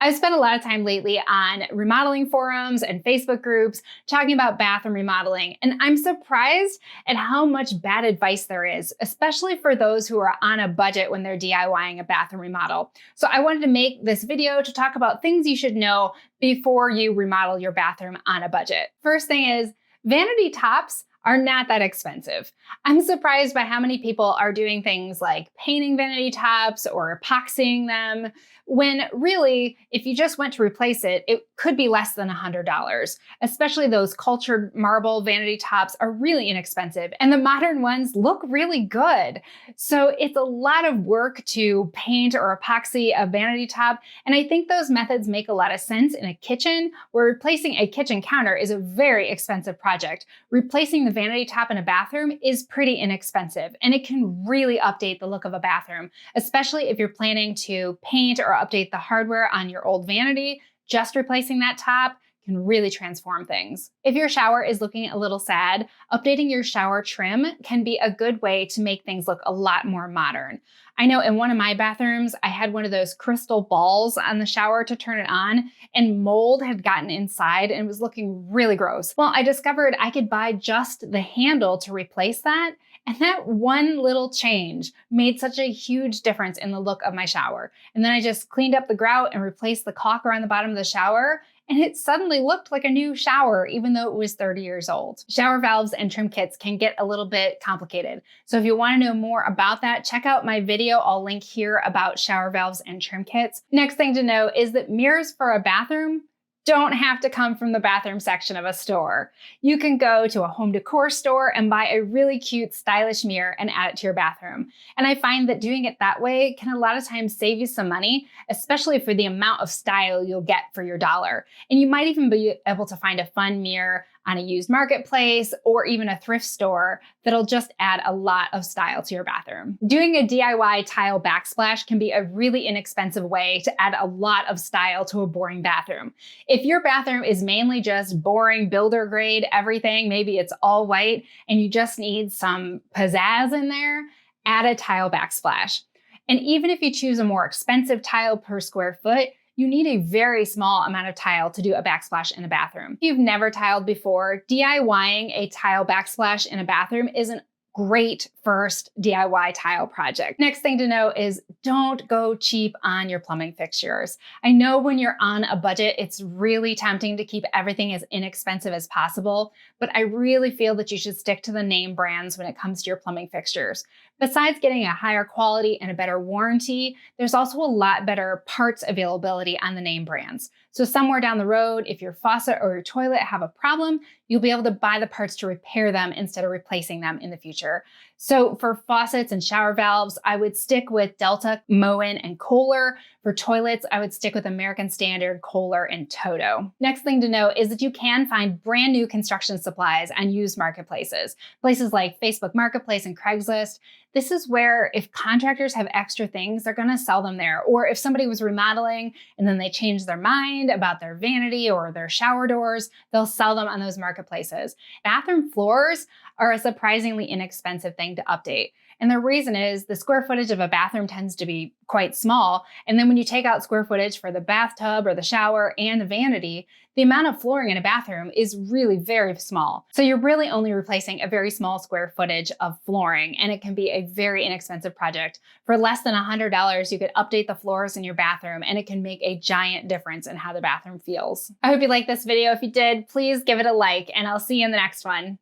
I've spent a lot of time lately on remodeling forums and Facebook groups talking about bathroom remodeling, and I'm surprised at how much bad advice there is, especially for those who are on a budget when they're DIYing a bathroom remodel. So I wanted to make this video to talk about things you should know before you remodel your bathroom on a budget. First thing is, vanity tops are not that expensive. I'm surprised by how many people are doing things like painting vanity tops or epoxying them, when really, if you just went to replace it, it could be less than $100. Especially those cultured marble vanity tops are really inexpensive, and the modern ones look really good. So it's a lot of work to paint or epoxy a vanity top, and I think those methods make a lot of sense in a kitchen, where replacing a kitchen counter is a very expensive project. Replacing the vanity top in a bathroom is pretty inexpensive, and it can really update the look of a bathroom, especially if you're planning to paint or update the hardware on your old vanity. Just replacing that top can really transform things. If your shower is looking a little sad, updating your shower trim can be a good way to make things look a lot more modern. I know in one of my bathrooms, I had one of those crystal balls on the shower to turn it on, and mold had gotten inside and was looking really gross. Well, I discovered I could buy just the handle to replace that, and that one little change made such a huge difference in the look of my shower. And then I just cleaned up the grout and replaced the caulk around the bottom of the shower, and it suddenly looked like a new shower, even though it was 30 years old. Shower valves and trim kits can get a little bit complicated. So if you want to know more about that, check out my video I'll link here about shower valves and trim kits. Next thing to know is that mirrors for a bathroom don't have to come from the bathroom section of a store. You can go to a home decor store and buy a really cute, stylish mirror and add it to your bathroom. And I find that doing it that way can a lot of times save you some money, especially for the amount of style you'll get for your dollar. And you might even be able to find a fun mirror on a used marketplace or even a thrift store that'll just add a lot of style to your bathroom. Doing a DIY tile backsplash can be a really inexpensive way to add a lot of style to a boring bathroom. If your bathroom is mainly just boring builder grade everything, maybe it's all white and you just need some pizzazz in there, add a tile backsplash. And even if you choose a more expensive tile per square foot, you need a very small amount of tile to do a backsplash in a bathroom. If you've never tiled before, DIYing a tile backsplash in a bathroom is a great first DIY tile project. Next thing to know is don't go cheap on your plumbing fixtures. I know when you're on a budget, it's really tempting to keep everything as inexpensive as possible, but I really feel that you should stick to the name brands when it comes to your plumbing fixtures. Besides getting a higher quality and a better warranty, there's also a lot better parts availability on the name brands. So somewhere down the road, if your faucet or your toilet have a problem, you'll be able to buy the parts to repair them instead of replacing them in the future. So for faucets and shower valves, I would stick with Delta, Moen, and Kohler. For toilets, I would stick with American Standard, Kohler, and Toto. Next thing to know is that you can find brand new construction supplies on used marketplaces. Places like Facebook Marketplace and Craigslist. This is where if contractors have extra things, they're gonna sell them there. Or if somebody was remodeling and then they change their mind about their vanity or their shower doors, they'll sell them on those marketplaces. Bathroom floors are a surprisingly inexpensive thing to update. And the reason is the square footage of a bathroom tends to be quite small. And then when you take out square footage for the bathtub or the shower and the vanity, the amount of flooring in a bathroom is really very small. So you're really only replacing a very small square footage of flooring, and it can be a very inexpensive project. For less than $100, you could update the floors in your bathroom, and it can make a giant difference in how the bathroom feels. I hope you liked this video. If you did, please give it a like, and I'll see you in the next one.